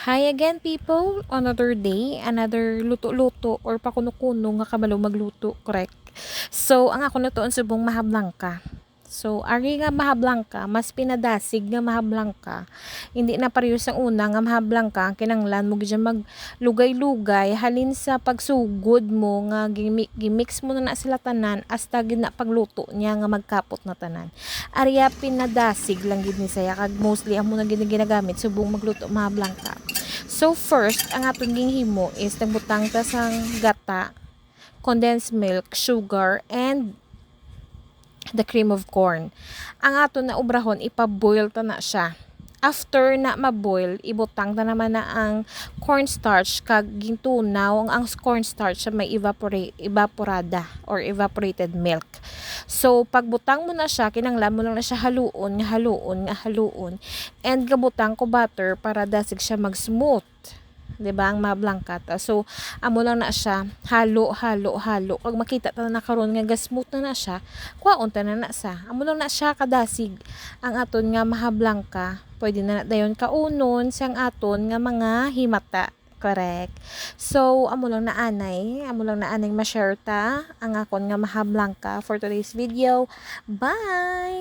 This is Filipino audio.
Hi again people, another day, another luto-luto or pakuno-kuno nga kabalo magluto, correct? So, ang ako natuon subong mahablangka. So, ari nga mahablangka, mas pinadasig nga mahablangka. Hindi na parehas ang una nga mahablangka, kinanglan mo gidyan maglugay-lugay halin sa pagsugod mo nga gimix mo na sila tanan hasta gid na pagluto niya nga magkapot na tanan. Ariya pinadasig lang gid ni saya kag mostly amo na gid ginagamit subong magluto mahablangka. So first, ang atong ginhimo is nagbutang ta sang gata, condensed milk, sugar, and the cream of corn. Ang ato na obrahon, ipa-boil ta na siya. After na ma-boil, ibutang ta naman na ang cornstarch kag gintunaw ang cornstarch sa may evaporada or evaporated milk. So pagbutang mo na siya, kinanglan mo lang na siya haluon. And gabutang ko butter para dasig siya mag-smooth. 'Di ba ang mablangkata. So amo lang na siya halo. Kag makita ta na karon nga gasmooth na siya, kwaon ta na sa. Amo lang na siya kadasig ang aton nga mahablangka. Pwede na dayon kaunon sang aton nga mga himata. Correct. So amo lang na anay ma-share ta ang akon nga mahablangka for today's video. Bye.